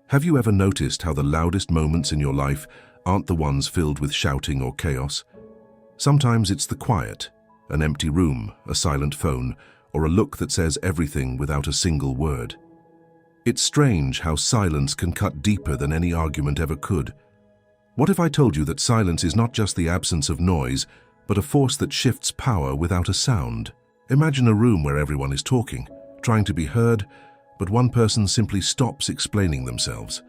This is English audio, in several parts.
Have you ever noticed how the loudest moments in your life aren't the ones filled with shouting or chaos? Sometimes it's the quiet, an empty room, a silent phone, or a look that says everything without a single word. It's strange how silence can cut deeper than any argument ever could. What if I told you that silence is not just the absence of noise, but a force that shifts power without a sound? Imagine a room where everyone is talking, trying to be heard, but one person simply stops explaining themselves.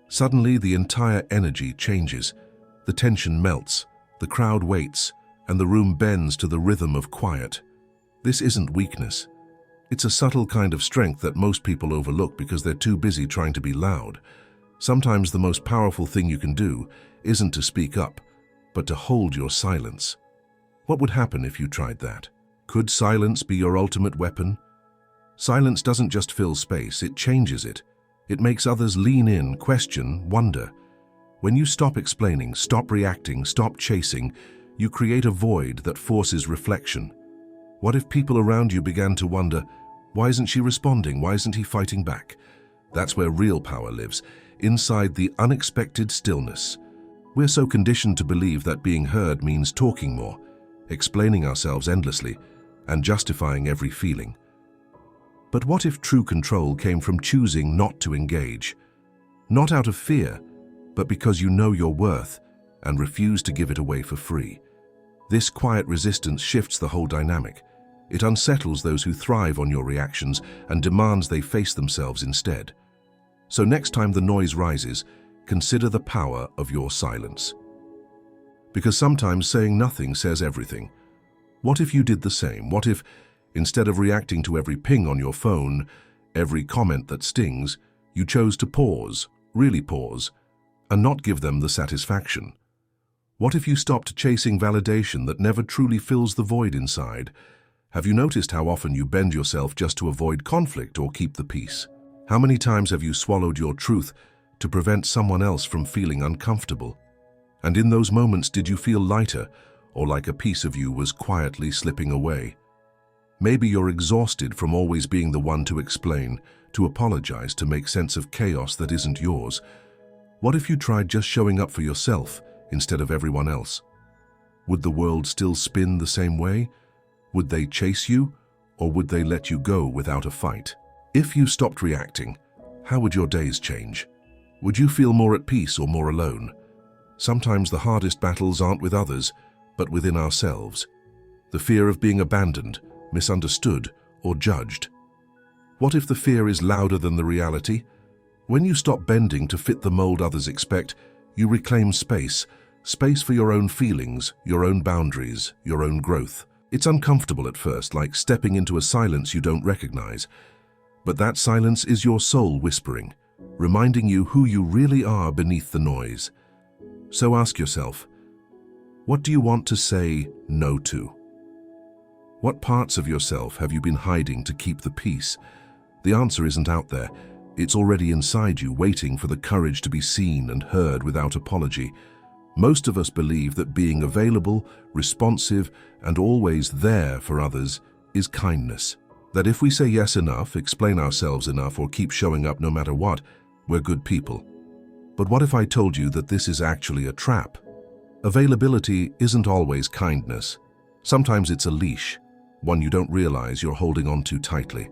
Suddenly, the entire energy changes. The tension melts, the crowd waits, and the room bends to the rhythm of quiet. This isn't weakness. It's a subtle kind of strength that most people overlook because they're too busy trying to be loud. Sometimes the most powerful thing you can do isn't to speak up, but to hold your silence. What would happen if you tried that? Could silence be your ultimate weapon? Silence doesn't just fill space, it changes it. It makes others lean in, question, wonder. When you stop explaining, stop reacting, stop chasing, you create a void that forces reflection. What if people around you began to wonder, why isn't she responding? Why isn't he fighting back? That's where real power lives, inside the unexpected stillness. We're so conditioned to believe that being heard means talking more, explaining ourselves endlessly, and justifying every feeling. But what if true control came from choosing not to engage? Not out of fear, but because you know your worth and refuse to give it away for free. This quiet resistance shifts the whole dynamic. It unsettles those who thrive on your reactions and demands they face themselves instead. So next time the noise rises, consider the power of your silence. Because sometimes saying nothing says everything. What if you did the same? What if, instead of reacting to every ping on your phone, every comment that stings, you chose to pause, really pause, and not give them the satisfaction? What if you stopped chasing validation that never truly fills the void inside? Have you noticed how often you bend yourself just to avoid conflict or keep the peace? How many times have you swallowed your truth to prevent someone else from feeling uncomfortable? And in those moments, did you feel lighter, or like a piece of you was quietly slipping away? Maybe you're exhausted from always being the one to explain, to apologize, to make sense of chaos that isn't yours. What if you tried just showing up for yourself instead of everyone else? Would the world still spin the same way? Would they chase you, or would they let you go without a fight? If you stopped reacting, how would your days change? Would you feel more at peace or more alone? Sometimes the hardest battles aren't with others, but within ourselves. The fear of being abandoned, misunderstood, or judged. What if the fear is louder than the reality? When you stop bending to fit the mold others expect, you reclaim space for your own feelings, your own boundaries, your own growth. It's uncomfortable at first, like stepping into a silence you don't recognize. But that silence is your soul whispering, reminding you who you really are beneath the noise. So ask yourself, what do you want to say no to? What parts of yourself have you been hiding to keep the peace? The answer isn't out there. It's already inside you, waiting for the courage to be seen and heard without apology. Most of us believe that being available, responsive, and always there for others is kindness. That if we say yes enough, explain ourselves enough, or keep showing up no matter what, we're good people. But what if I told you that this is actually a trap? Availability isn't always kindness. Sometimes it's a leash, one you don't realize you're holding on too tightly.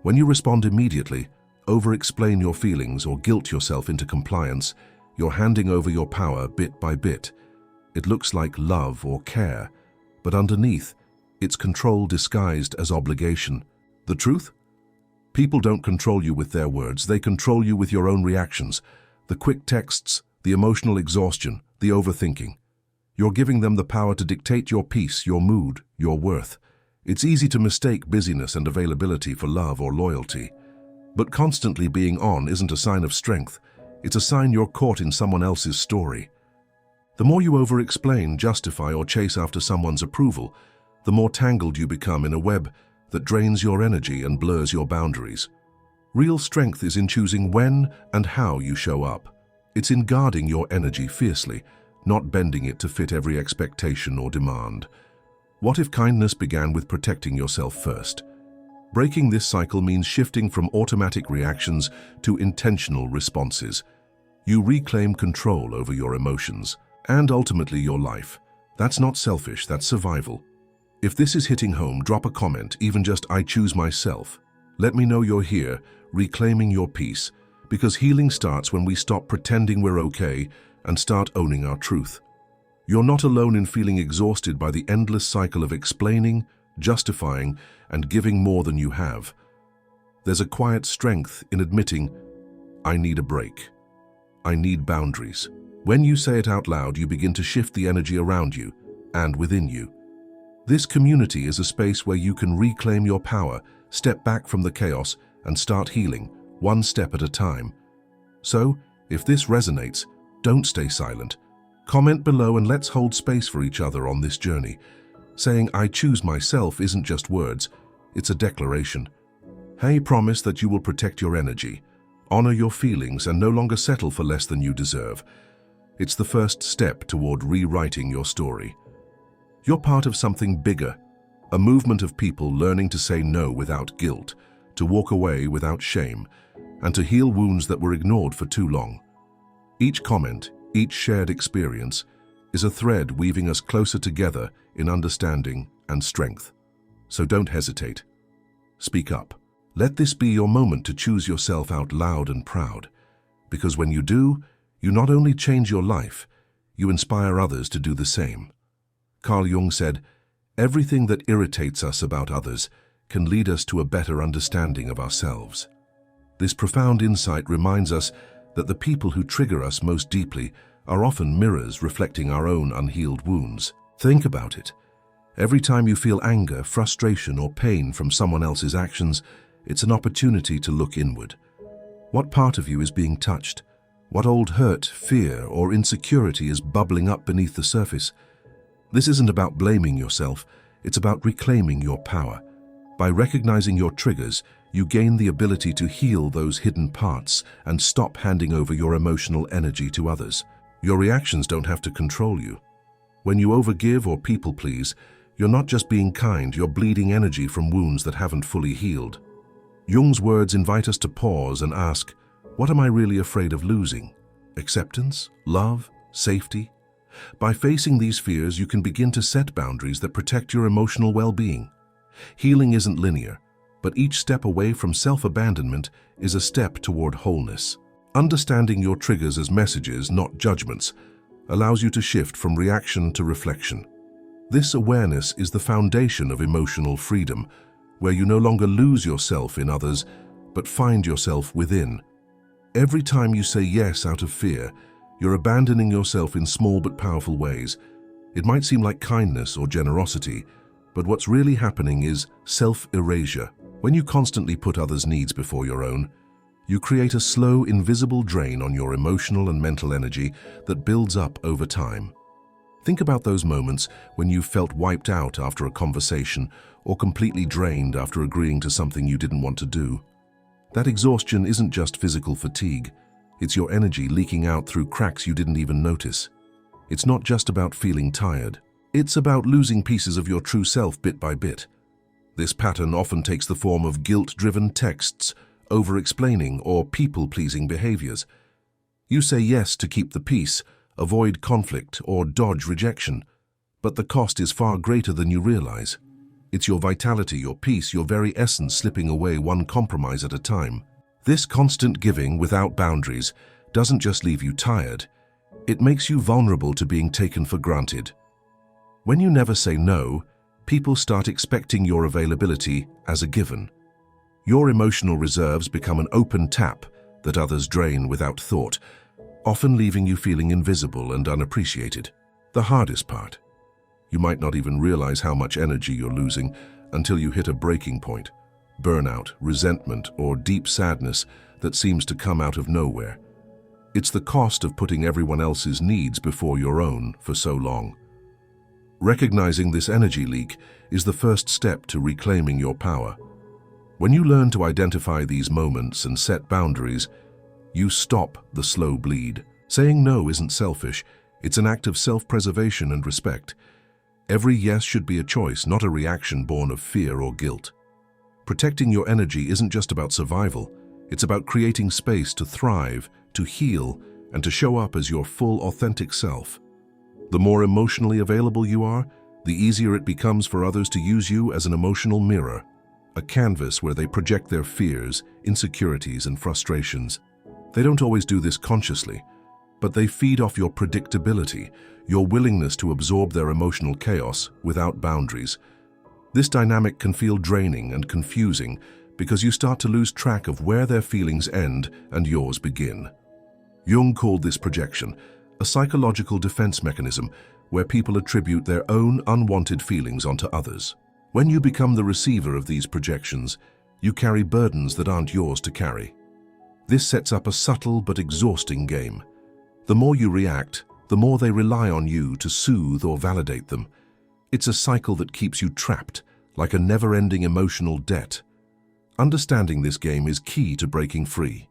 When you respond immediately, over-explain your feelings, or guilt yourself into compliance, you're handing over your power bit by bit. It looks like love or care, but underneath, it's control disguised as obligation. The truth? People don't control you with their words, they control you with your own reactions. The quick texts, the emotional exhaustion, the overthinking. You're giving them the power to dictate your peace, your mood, your worth. It's easy to mistake busyness and availability for love or loyalty. But constantly being on isn't a sign of strength. It's a sign you're caught in someone else's story. The more you over-explain, justify, or chase after someone's approval, the more tangled you become in a web that drains your energy and blurs your boundaries. Real strength is in choosing when and how you show up. It's in guarding your energy fiercely, not bending it to fit every expectation or demand. What if kindness began with protecting yourself first? Breaking this cycle means shifting from automatic reactions to intentional responses. You reclaim control over your emotions and ultimately your life. That's not selfish, that's survival. If this is hitting home, drop a comment, even just "I choose myself." Let me know you're here, reclaiming your peace, because healing starts when we stop pretending we're okay and start owning our truth. You're not alone in feeling exhausted by the endless cycle of explaining, justifying, and giving more than you have. There's a quiet strength in admitting, "I need a break. I need boundaries." When you say it out loud, you begin to shift the energy around you and within you. This community is a space where you can reclaim your power, step back from the chaos, and start healing, one step at a time. So, if this resonates, don't stay silent. Comment below and let's hold space for each other on this journey. Saying "I choose myself" isn't just words, it's a declaration. Hey, promise that you will protect your energy, honor your feelings, and no longer settle for less than you deserve. It's the first step toward rewriting your story. You're part of something bigger, a movement of people learning to say no without guilt, to walk away without shame, and to heal wounds that were ignored for too long. Each comment, each shared experience, is a thread weaving us closer together in understanding and strength. So don't hesitate. Speak up. Let this be your moment to choose yourself out loud and proud. Because when you do, you not only change your life, you inspire others to do the same. Carl Jung said, "Everything that irritates us about others can lead us to a better understanding of ourselves." This profound insight reminds us that the people who trigger us most deeply are often mirrors reflecting our own unhealed wounds. Think about it. Every time you feel anger, frustration, or pain from someone else's actions, it's an opportunity to look inward. What part of you is being touched? What old hurt, fear, or insecurity is bubbling up beneath the surface? This isn't about blaming yourself, it's about reclaiming your power. By recognizing your triggers, you gain the ability to heal those hidden parts and stop handing over your emotional energy to others. Your reactions don't have to control you. When you overgive or people please, you're not just being kind, you're bleeding energy from wounds that haven't fully healed. Jung's words invite us to pause and ask, what am I really afraid of losing? Acceptance? Love? Safety? By facing these fears, you can begin to set boundaries that protect your emotional well-being. Healing isn't linear, but each step away from self-abandonment is a step toward wholeness. Understanding your triggers as messages, not judgments, allows you to shift from reaction to reflection. This awareness is the foundation of emotional freedom, where you no longer lose yourself in others, but find yourself within. Every time you say yes out of fear, you're abandoning yourself in small but powerful ways. It might seem like kindness or generosity, but what's really happening is self-erasure. When you constantly put others' needs before your own, you create a slow, invisible drain on your emotional and mental energy that builds up over time. Think about those moments when you felt wiped out after a conversation or completely drained after agreeing to something you didn't want to do. That exhaustion isn't just physical fatigue. It's your energy leaking out through cracks you didn't even notice. It's not just about feeling tired. It's about losing pieces of your true self bit by bit. This pattern often takes the form of guilt-driven texts, over-explaining, or people-pleasing behaviors. You say yes to keep the peace, avoid conflict, or dodge rejection, but the cost is far greater than you realize. It's your vitality, your peace, your very essence slipping away one compromise at a time. This constant giving without boundaries doesn't just leave you tired, it makes you vulnerable to being taken for granted. When you never say no, people start expecting your availability as a given. Your emotional reserves become an open tap that others drain without thought, often leaving you feeling invisible and unappreciated. The hardest part, you might not even realize how much energy you're losing until you hit a breaking point. Burnout, resentment, or deep sadness that seems to come out of nowhere. It's the cost of putting everyone else's needs before your own for so long. Recognizing this energy leak is the first step to reclaiming your power. When you learn to identify these moments and set boundaries, you stop the slow bleed. Saying no isn't selfish, it's an act of self-preservation and respect. Every yes should be a choice, not a reaction born of fear or guilt. Protecting your energy isn't just about survival. It's about creating space to thrive, to heal, and to show up as your full, authentic self. The more emotionally available you are, the easier it becomes for others to use you as an emotional mirror, a canvas where they project their fears, insecurities, and frustrations. They don't always do this consciously, but they feed off your predictability, your willingness to absorb their emotional chaos without boundaries. This dynamic can feel draining and confusing because you start to lose track of where their feelings end and yours begin. Jung called this projection a psychological defense mechanism where people attribute their own unwanted feelings onto others. When you become the receiver of these projections, you carry burdens that aren't yours to carry. This sets up a subtle but exhausting game. The more you react, the more they rely on you to soothe or validate them. It's a cycle that keeps you trapped, like a never-ending emotional debt. Understanding this game is key to breaking free.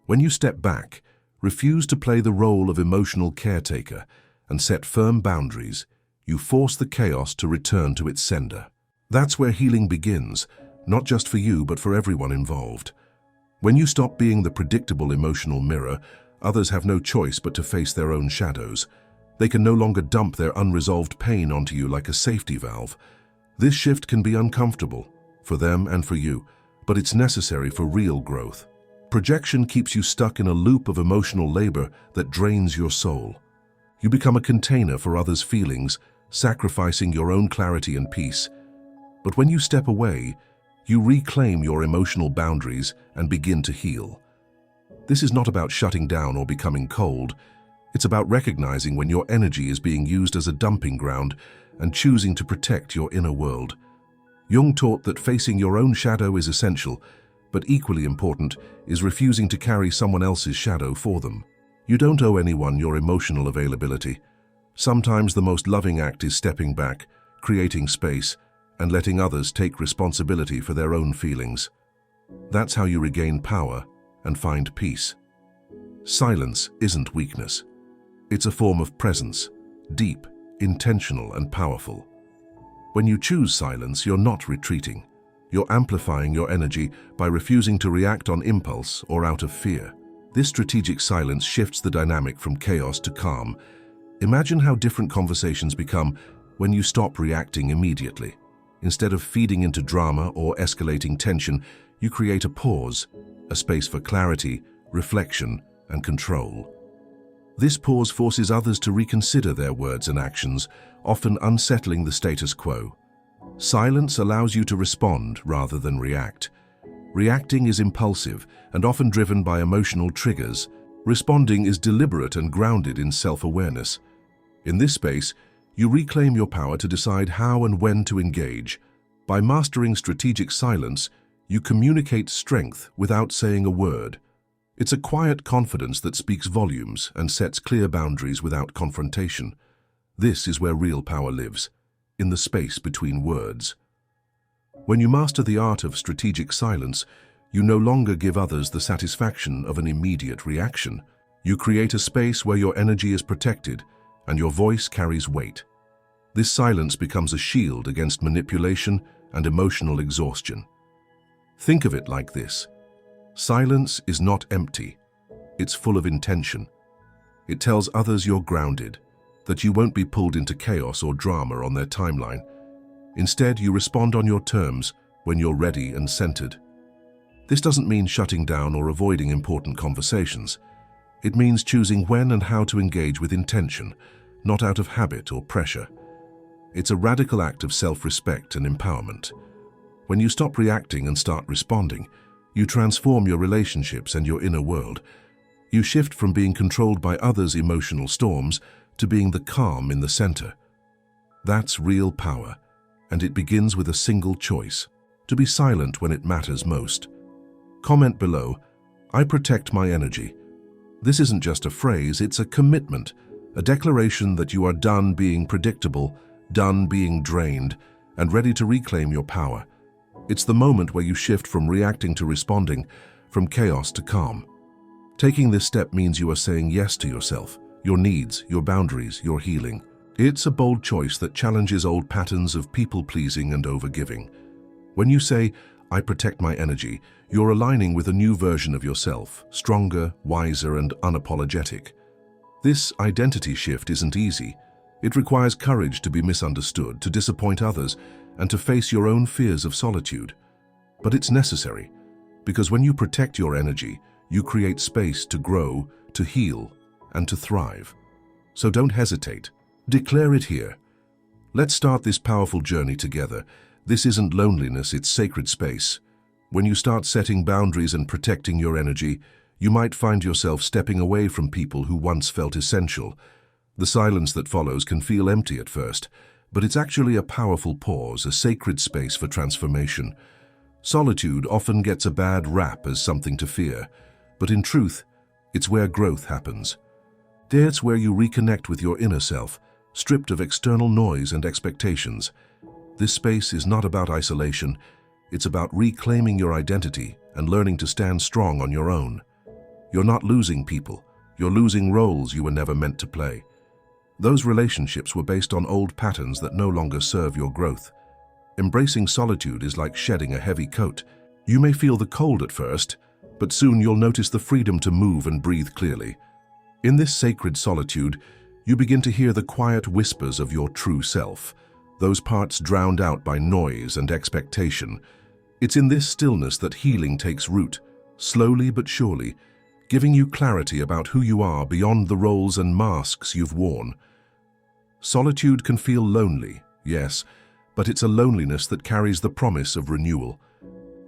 When you step back, refuse to play the role of emotional caretaker, and set firm boundaries, you force the chaos to return to its sender. That's where healing begins, not just for you but for everyone involved. When you stop being the predictable emotional mirror, others have no choice but to face their own shadows. They can no longer dump their unresolved pain onto you like a safety valve. This shift can be uncomfortable, for them and for you, but it's necessary for real growth. Projection keeps you stuck in a loop of emotional labor that drains your soul. You become a container for others' feelings, sacrificing your own clarity and peace. But when you step away, you reclaim your emotional boundaries and begin to heal. This is not about shutting down or becoming cold. It's about recognizing when your energy is being used as a dumping ground and choosing to protect your inner world. Jung taught that facing your own shadow is essential, but equally important is refusing to carry someone else's shadow for them. You don't owe anyone your emotional availability. Sometimes the most loving act is stepping back, creating space, and letting others take responsibility for their own feelings. That's how you regain power and find peace. Silence isn't weakness. It's a form of presence, deep, intentional, and powerful. When you choose silence, you're not retreating. You're amplifying your energy by refusing to react on impulse or out of fear. This strategic silence shifts the dynamic from chaos to calm. Imagine how different conversations become when you stop reacting immediately. Instead of feeding into drama or escalating tension, you create a pause, a space for clarity, reflection, and control. This pause forces others to reconsider their words and actions, often unsettling the status quo. Silence allows you to respond rather than react. Reacting is impulsive and often driven by emotional triggers. Responding is deliberate and grounded in self-awareness. In this space, you reclaim your power to decide how and when to engage. By mastering strategic silence, you communicate strength without saying a word. It's a quiet confidence that speaks volumes and sets clear boundaries without confrontation. This is where real power lives, in the space between words. When you master the art of strategic silence, you no longer give others the satisfaction of an immediate reaction. You create a space where your energy is protected and your voice carries weight. This silence becomes a shield against manipulation and emotional exhaustion. Think of it like this. Silence is not empty. It's full of intention. It tells others you're grounded, that you won't be pulled into chaos or drama on their timeline. Instead, you respond on your terms when you're ready and centered. This doesn't mean shutting down or avoiding important conversations. It means choosing when and how to engage with intention, not out of habit or pressure. It's a radical act of self-respect and empowerment. When you stop reacting and start responding, you transform your relationships and your inner world. You shift from being controlled by others' emotional storms to being the calm in the center. That's real power, and it begins with a single choice: to be silent when it matters most. Comment below, "I protect my energy." This isn't just a phrase, it's a commitment, a declaration that you are done being predictable, done being drained, and ready to reclaim your power. It's the moment where you shift from reacting to responding, from chaos to calm. Taking this step means you are saying yes to yourself, your needs, your boundaries, your healing. It's a bold choice that challenges old patterns of people-pleasing and overgiving. When you say, I protect my energy, you're aligning with a new version of yourself, stronger, wiser, and unapologetic. This identity shift isn't easy. It requires courage to be misunderstood, to disappoint others, and to face your own fears of solitude. But it's necessary, because when you protect your energy, you create space to grow, to heal, and to thrive. So don't hesitate. Declare it here. Let's start this powerful journey together. This isn't loneliness, it's sacred space. When you start setting boundaries and protecting your energy, you might find yourself stepping away from people who once felt essential. The silence that follows can feel empty at first, but it's actually a powerful pause, a sacred space for transformation. Solitude often gets a bad rap as something to fear, but in truth, it's where growth happens. It's where you reconnect with your inner self, stripped of external noise and expectations. This space is not about isolation, it's about reclaiming your identity and learning to stand strong on your own. You're not losing people, you're losing roles you were never meant to play. Those relationships were based on old patterns that no longer serve your growth. Embracing solitude is like shedding a heavy coat. You may feel the cold at first, but soon you'll notice the freedom to move and breathe clearly. In this sacred solitude, you begin to hear the quiet whispers of your true self, those parts drowned out by noise and expectation. It's in this stillness that healing takes root, slowly but surely, giving you clarity about who you are beyond the roles and masks you've worn. Solitude can feel lonely, yes, but it's a loneliness that carries the promise of renewal.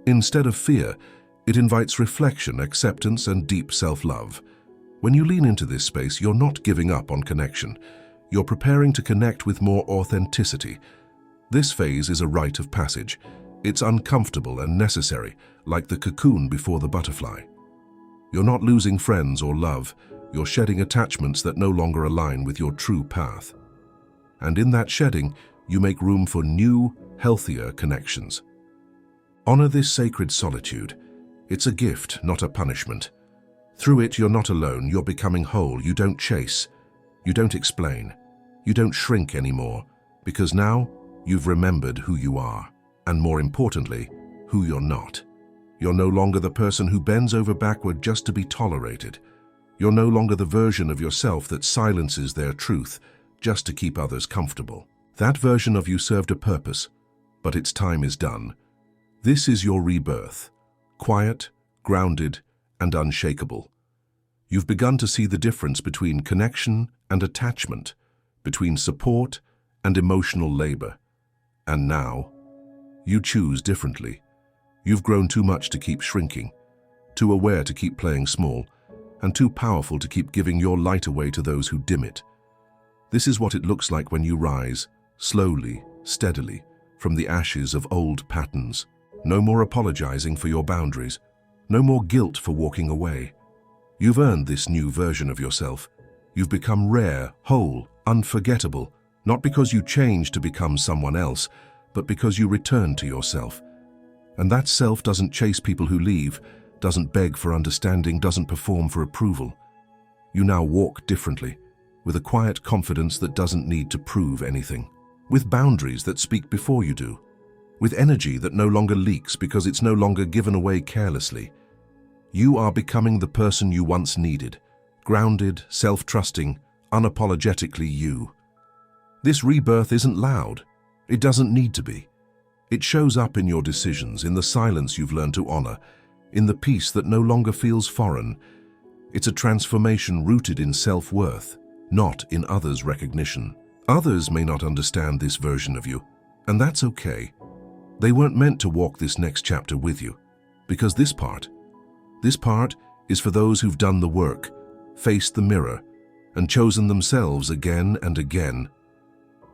Instead of fear, it invites reflection, acceptance, and deep self-love. When you lean into this space, you're not giving up on connection. You're preparing to connect with more authenticity. This phase is a rite of passage. It's uncomfortable and necessary, like the cocoon before the butterfly. You're not losing friends or love. You're shedding attachments that no longer align with your true path. And in that shedding, you make room for new, healthier connections. Honor this sacred solitude. It's a gift, not a punishment. Through it, you're not alone, you're becoming whole. You don't chase, you don't explain, you don't shrink anymore, because now you've remembered who you are, and more importantly, who you're not. You're no longer the person who bends over backward just to be tolerated. You're no longer the version of yourself that silences their truth just to keep others comfortable. That version of you served a purpose, but its time is done. This is your rebirth, quiet, grounded, and unshakable. You've begun to see the difference between connection and attachment, between support and emotional labor. And now, you choose differently. You've grown too much to keep shrinking, too aware to keep playing small, and too powerful to keep giving your light away to those who dim it. This is what it looks like when you rise, slowly, steadily, from the ashes of old patterns. No more apologizing for your boundaries. No more guilt for walking away. You've earned this new version of yourself. You've become rare, whole, unforgettable, not because you changed to become someone else, but because you returned to yourself. And that self doesn't chase people who leave, doesn't beg for understanding, doesn't perform for approval. You now walk differently, with a quiet confidence that doesn't need to prove anything, with boundaries that speak before you do, with energy that no longer leaks because it's no longer given away carelessly. You are becoming the person you once needed, grounded, self-trusting, unapologetically you. This rebirth isn't loud. It doesn't need to be. It shows up in your decisions, in the silence you've learned to honor, in the peace that no longer feels foreign. It's a transformation rooted in self-worth, not in others' recognition. Others may not understand this version of you, and that's okay. They weren't meant to walk this next chapter with you, because this part is for those who've done the work, faced the mirror, and chosen themselves again and again.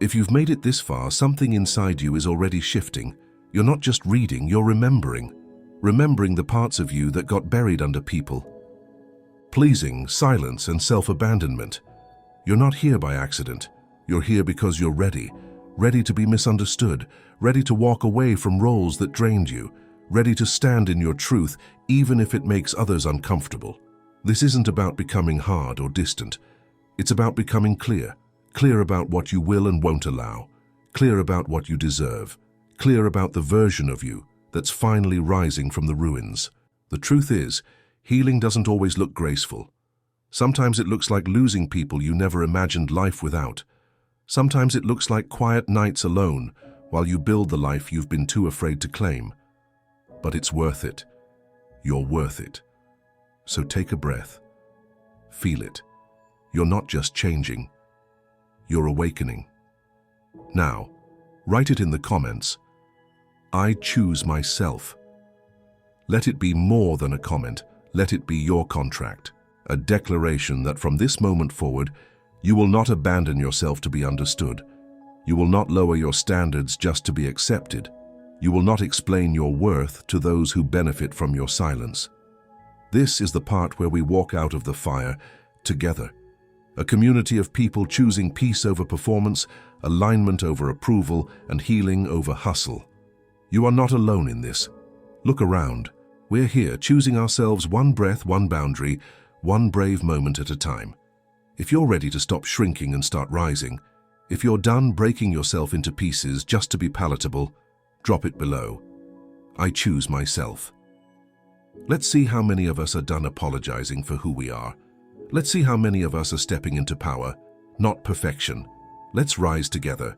If you've made it this far, something inside you is already shifting. You're not just reading, you're remembering the parts of you that got buried under people. Pleasing, silence, and self-abandonment. You're not here by accident. You're here because you're ready to be misunderstood, ready to walk away from roles that drained you, ready to stand in your truth, even if it makes others uncomfortable. This isn't about becoming hard or distant. It's about becoming clear about what you will and won't allow, clear about what you deserve, clear about the version of you that's finally rising from the ruins. The truth is, healing doesn't always look graceful. Sometimes it looks like losing people you never imagined life without. Sometimes it looks like quiet nights alone while you build the life you've been too afraid to claim. But it's worth it. You're worth it. So take a breath. Feel it. You're not just changing. You're awakening. Now, write it in the comments. I choose myself. Let it be more than a comment. Let it be your contract. A declaration that from this moment forward, you will not abandon yourself to be understood. You will not lower your standards just to be accepted. You will not explain your worth to those who benefit from your silence. This is the part where we walk out of the fire together. A community of people choosing peace over performance, alignment over approval, and healing over hustle. You are not alone in this. Look around. We're here choosing ourselves one breath, one boundary, one brave moment at a time. If you're ready to stop shrinking and start rising, if you're done breaking yourself into pieces just to be palatable, drop it below. I choose myself. Let's see how many of us are done apologizing for who we are. Let's see how many of us are stepping into power, not perfection. Let's rise together.